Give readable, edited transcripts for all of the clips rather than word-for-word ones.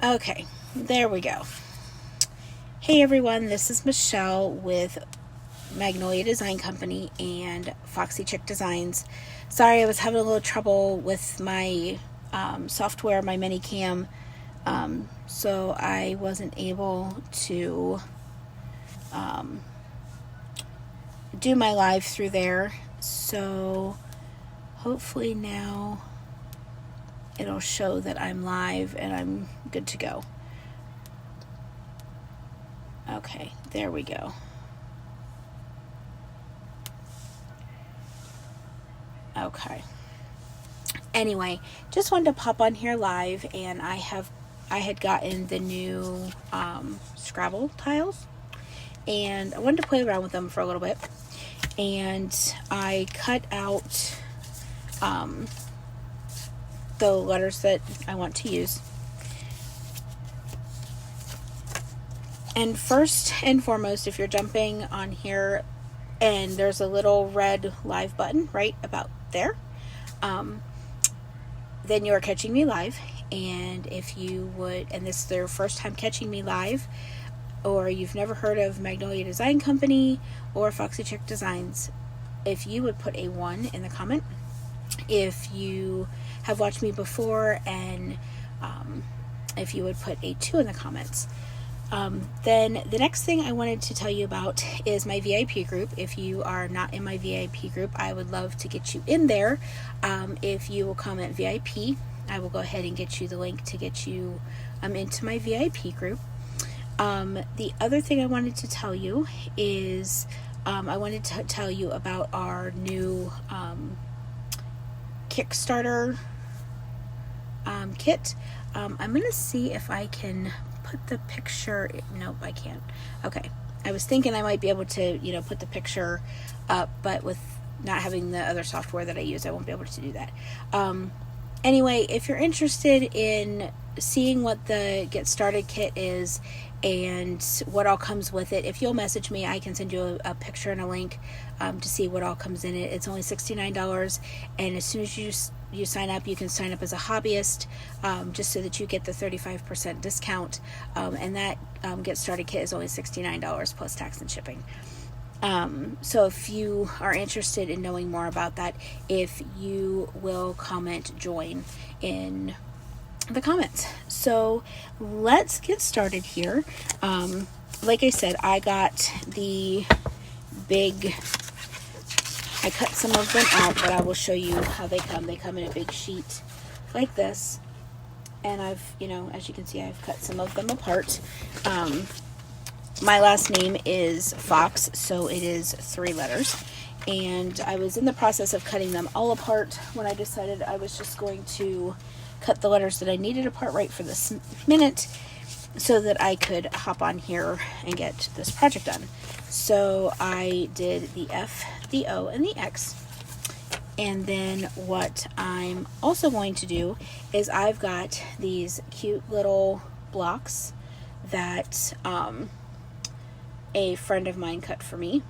Okay, there we go. Hey everyone, this is Michelle with Magnolia Design Company and Foxy Chick Designs. Sorry, I was having a little trouble with my software, my Minicam, so I wasn't able to do my live through there. So hopefully now it'll show that I'm live and I'm good to go. Okay, there we go. Okay. Anyway, just wanted to pop on here live, and I had gotten the new Scrabble tiles, and I wanted to play around with them for a little bit. And I cut out the letters that I want to use. And first and foremost, if you're jumping on here and there's a little red live button right about there, then you're catching me live. And if you would, and this is their first time catching me live, or you've never heard of Magnolia Design Company or Foxy Chick Designs, if you would put a 1 in the comment. If you have watched me before, and if you would put a 2 in the comments. Then the next thing I wanted to tell you about is my VIP group. If you are not in my VIP group, I would love to get you in there. If you will comment VIP, I will go ahead and get you the link to get you into my VIP group. The other thing I wanted to tell you is I wanted to tell you about our new Kickstarter kit. I'm going to see if I can put the picture. Nope, I can't. Okay. I was thinking I might be able to, put the picture up, but with not having the other software that I use, I won't be able to do that. Anyway, if you're interested in seeing what the Get Started kit is and what all comes with it, if you'll message me, I can send you a picture and a link to see what all comes in it. It's only $69, and as soon as you sign up, you can sign up as a hobbyist, just so that you get the 35% discount, and that Get Started kit is only $69 plus tax and shipping. So if you are interested in knowing more about that, if you will comment join in the comments. So let's get started here. Like I said, I got the big, I cut some of them out, but I will show you how they come. They come in a big sheet like this, and I've, as you can see, I've cut some of them apart. My last name is Fox, so it is 3 letters, and I was in the process of cutting them all apart when I decided I was just going to cut the letters that I needed apart right for this minute so that I could hop on here and get this project done. So I did the F, the O, and the X. And then what I'm also going to do is I've got these cute little blocks that a friend of mine cut for me,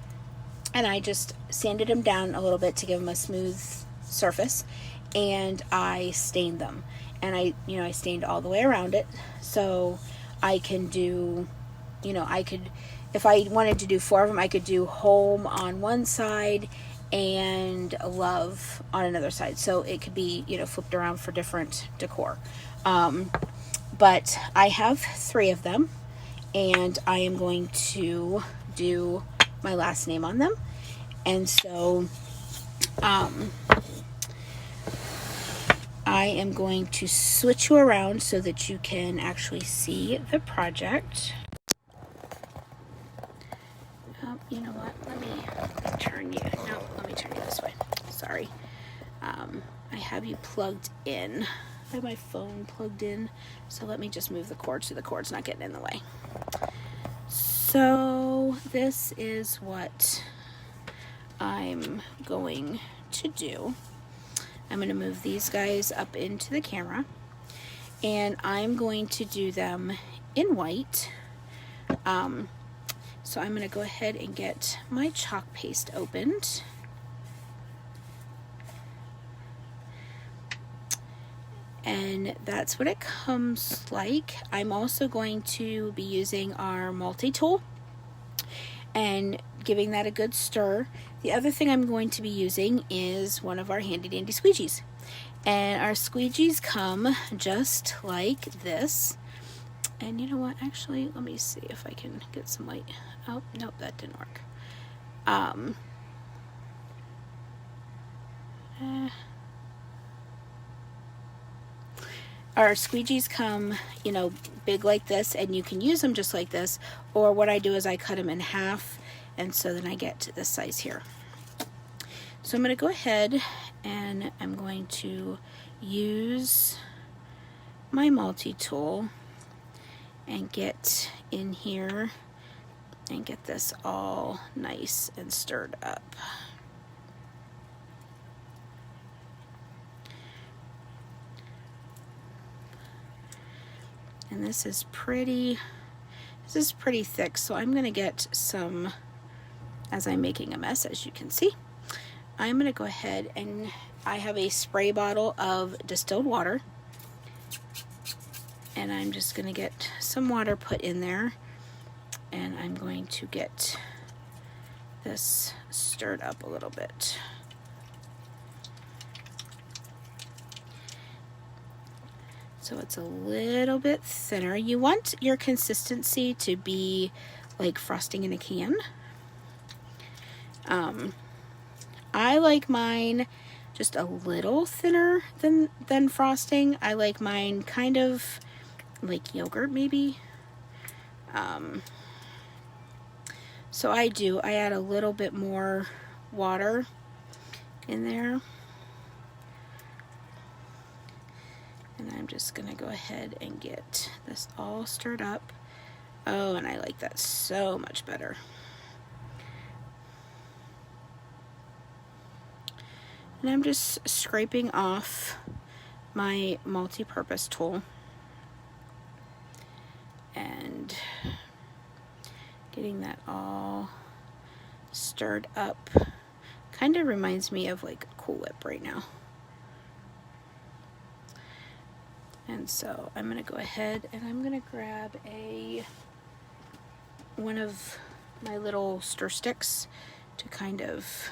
and I just sanded them down a little bit to give them a smooth surface, and I stained them, and I stained all the way around it, so I can do, if I wanted to do 4 of them, I could do home on one side and love on another side, so it could be, flipped around for different decor. But I have 3 of them, and I am going to do my last name on them. And so I am going to switch you around so that you can actually see the project. Oh, you know what? Let me turn you. No, let me turn you this way. Sorry. I have you plugged in. I have my phone plugged in, so let me just move the cord so the cord's not getting in the way. So this is what I'm going to do. I'm going to move these guys up into the camera, and I'm going to do them in white. So I'm going to go ahead and get my chalk paste opened. And that's what it comes like. I'm also going to be using our multi-tool and giving that a good stir. The other thing I'm going to be using is one of our handy dandy squeegees. And our squeegees come just like this. And you know what, actually, let me see if I can get some light. Oh, nope, that didn't work. Our squeegees come, you know, big like this, and you can use them just like this, or what I do is I cut them in half, and so then I get to this size here. So I'm going to go ahead and I'm going to use my multi-tool and get in here and get this all nice and stirred up. And this is pretty thick, so I'm going to get some, as I'm making a mess, as you can see, I'm going to go ahead and I have a spray bottle of distilled water, and I'm just going to get some water put in there, and I'm going to get this stirred up a little bit. So it's a little bit thinner. You want your consistency to be like frosting in a can. I like mine just a little thinner than frosting. I like mine kind of like yogurt maybe. So I add a little bit more water in there. And I'm just gonna go ahead and get this all stirred up. Oh, and I like that so much better. And I'm just scraping off my multi-purpose tool and getting that all stirred up. Kind of reminds me of like a Cool Whip right now. And so I'm going to go ahead and I'm going to grab one of my little stir sticks to kind of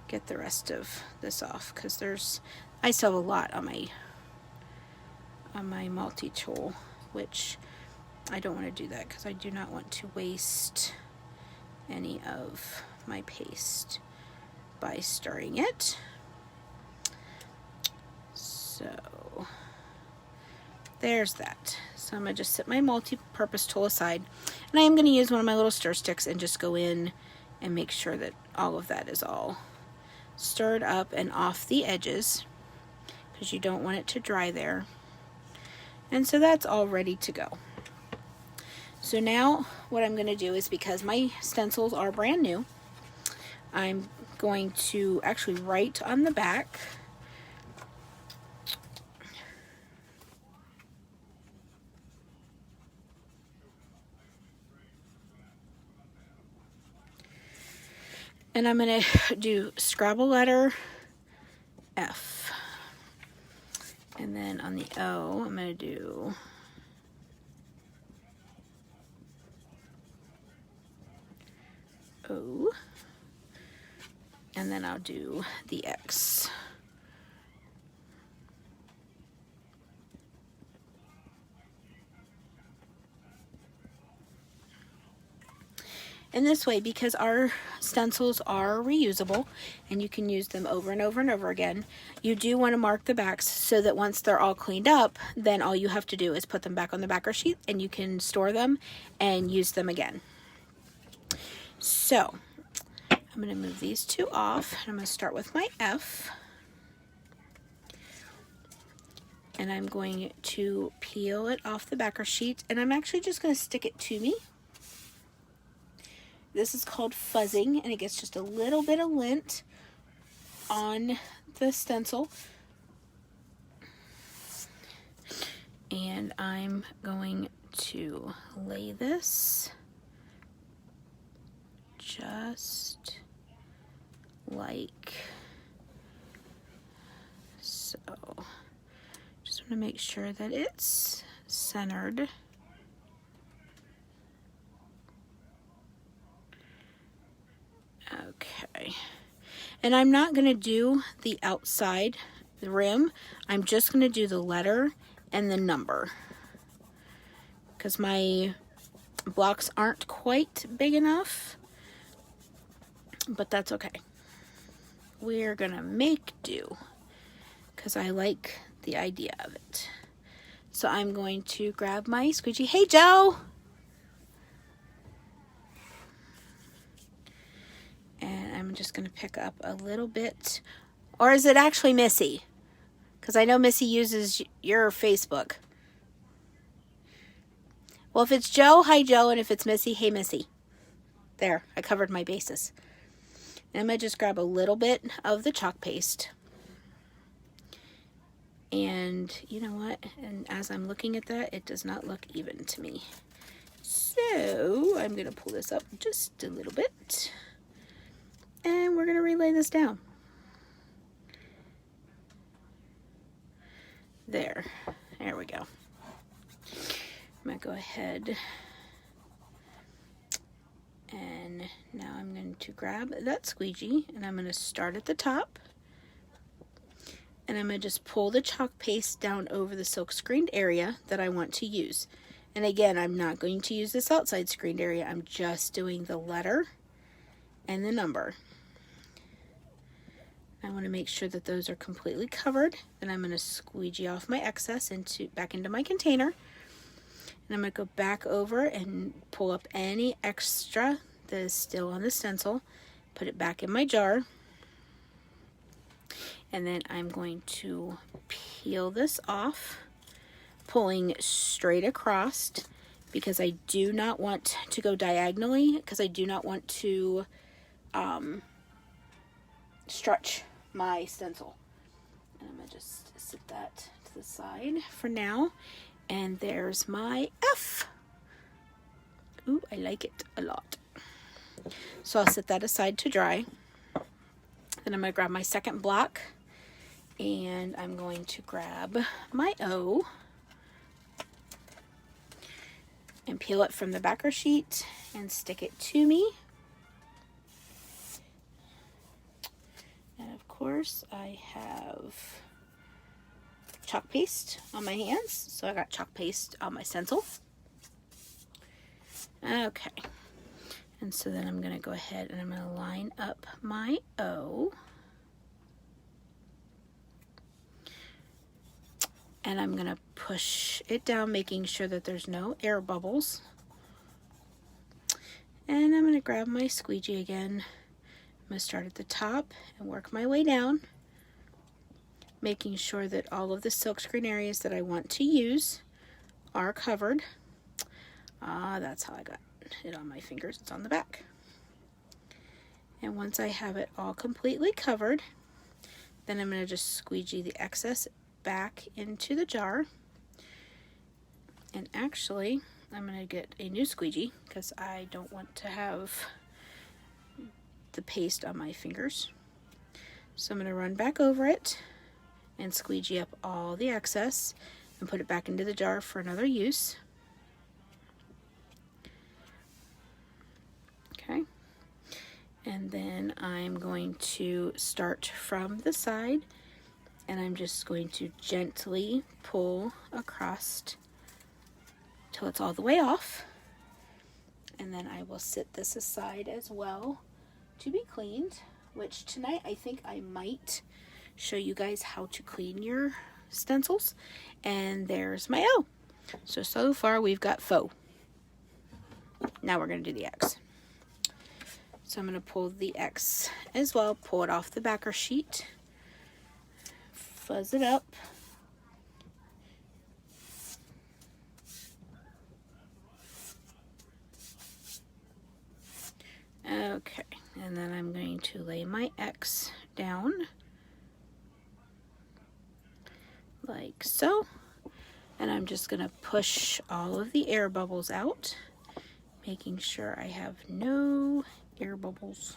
get the rest of this off, because I still have a lot on my multi-tool, which I don't want to do that because I do not want to waste any of my paste by stirring it. So there's that. So I'm going to just set my multi-purpose tool aside, and I am going to use one of my little stir sticks and just go in and make sure that all of that is all stirred up and off the edges, because you don't want it to dry there. And so that's all ready to go. So now what I'm going to do is, because my stencils are brand new, I'm going to actually write on the back and I'm going to do Scrabble letter F. And then on the O, I'm going to do O. And then I'll do the X. And this way, because our stencils are reusable and you can use them over and over and over again, you do want to mark the backs so that once they're all cleaned up, then all you have to do is put them back on the backer sheet and you can store them and use them again. So I'm going to move these two off. I'm going to start with my F. And I'm going to peel it off the backer sheet, and I'm actually just going to stick it to me. This is called fuzzing, and it gets just a little bit of lint on the stencil. And I'm going to lay this just like so. Just to make sure that it's centered. Okay. And I'm not going to do the outside, the rim. I'm just going to do the letter and the number, because my blocks aren't quite big enough, but that's okay. We're going to make do, because I like the idea of it. So I'm going to grab my squeegee. Hey, Joe! And I'm just going to pick up a little bit. Or is it actually Missy? Because I know Missy uses your Facebook. Well, if it's Joe, hi Joe. And if it's Missy, hey Missy. There, I covered my bases. And I'm going to just grab a little bit of the chalk paste. And you know what? And as I'm looking at that, it does not look even to me. So I'm going to pull this up just a little bit. And we're going to relay this down. There we go. I'm going to go ahead and now I'm going to grab that squeegee and I'm going to start at the top. And I'm going to just pull the chalk paste down over the silk screened area that I want to use. And again, I'm not going to use this outside screened area. I'm just doing the letter and the number. I want to make sure that those are completely covered. And I'm going to squeegee off my excess back into my container. And I'm going to go back over and pull up any extra that is still on the stencil. Put it back in my jar. And then I'm going to peel this off, pulling straight across, because I do not want to go diagonally, because I do not want to stretch my stencil. And I'm going to just set that to the side for now. And there's my F. Ooh, I like it a lot. So I'll set that aside to dry. Then I'm going to grab my second block. And I'm going to grab my O. And peel it from the backer sheet and stick it to me. And of course I have chalk paste on my hands. So I got chalk paste on my stencil. Okay. And so then I'm going to go ahead and I'm going to line up my O. And I'm going to push it down, making sure that there's no air bubbles. And I'm going to grab my squeegee again. I'm going to start at the top and work my way down, making sure that all of the silkscreen areas that I want to use are covered. That's how I got it on my fingers. It's on the back. And once I have it all completely covered, then I'm going to just squeegee the excess back into the jar. And actually, I'm going to get a new squeegee because I don't want to have the paste on my fingers. So I'm going to run back over it and squeegee up all the excess and put it back into the jar for another use. Okay. And then I'm going to start from the side and I'm just going to gently pull across till it's all the way off. And then I will set this aside as well to be cleaned, which tonight I think I might show you guys how to clean your stencils. And there's my O. So far we've got faux. Now we're going to do the X. So I'm going to pull the X as well, pull it off the backer sheet, fuzz it up. Okay, and then I'm going to lay my X down like so. And I'm just going to push all of the air bubbles out, making sure I have no air bubbles.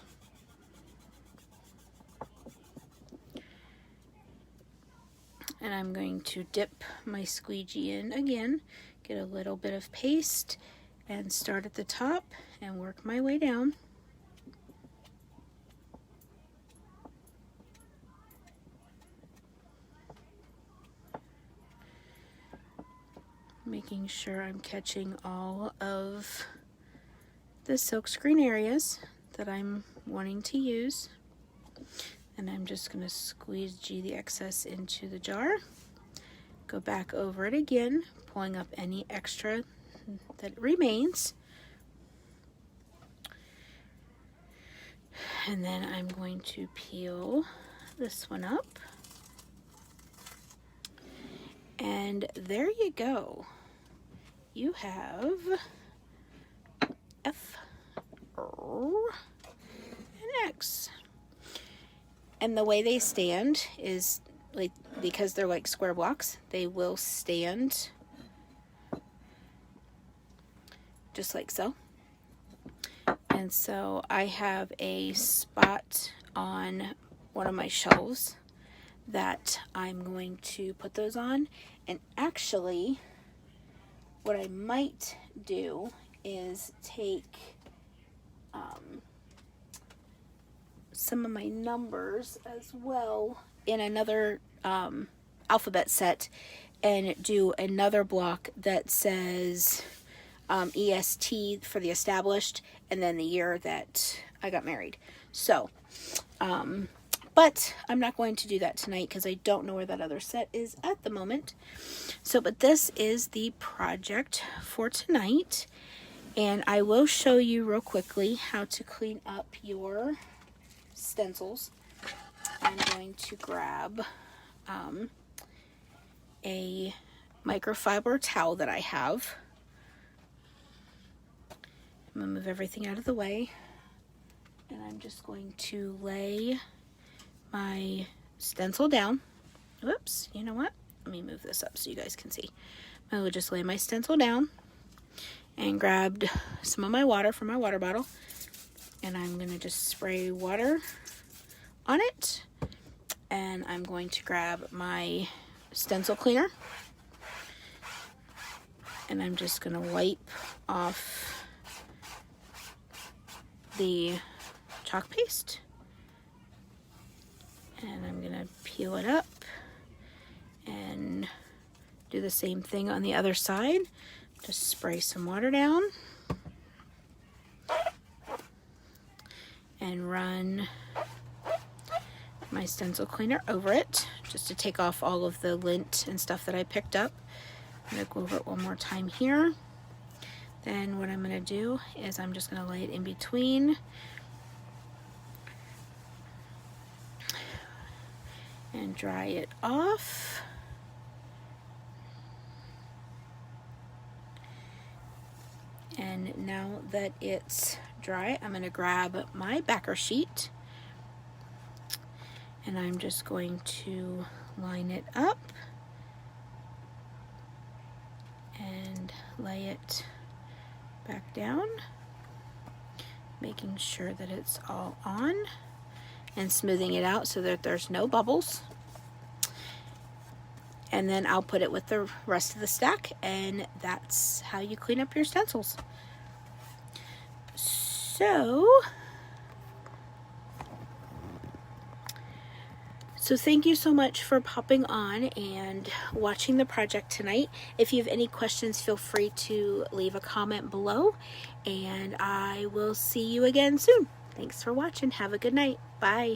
And I'm going to dip my squeegee in again, get a little bit of paste, and start at the top and work my way down. Making sure I'm catching all of the silkscreen areas that I'm wanting to use. And I'm just going to squeegee the excess into the jar. Go back over it again, pulling up any extra that remains. And then I'm going to peel this one up. And there you go. You have F, R, and X. And the way they stand is like, because they're like square blocks, they will stand just like so. And so I have a spot on one of my shelves that I'm going to put those on. And actually, what I might do is take some of my numbers as well in another alphabet set and do another block that says EST for the established and then the year that I got married. So, but I'm not going to do that tonight because I don't know where that other set is at the moment. So, but this is the project for tonight. And I will show you real quickly how to clean up your stencils. I'm going to grab a microfiber towel that I have. I'm going to move everything out of the way. And I'm just going to lay my stencil down. Whoops, you know what? Let me move this up so you guys can see. I will just lay my stencil down and grabbed some of my water from my water bottle. And I'm going to just spray water on it. And I'm going to grab my stencil cleaner. And I'm just going to wipe off the chalk paste. And I'm going to peel it up and do the same thing on the other side. Just spray some water down and run my stencil cleaner over it just to take off all of the lint and stuff that I picked up. I'm going to go over it one more time here. Then what I'm going to do is I'm just going to lay it in between and dry it off. And now that it's dry, I'm going to grab my backer sheet and I'm just going to line it up and lay it back down, making sure that it's all on and smoothing it out so that there's no bubbles. And then I'll put it with the rest of the stack, and that's how you clean up your stencils. So thank you so much for popping on and watching the project tonight. If you have any questions, feel free to leave a comment below, and I will see you again soon. Thanks for watching. Have a good night. Bye.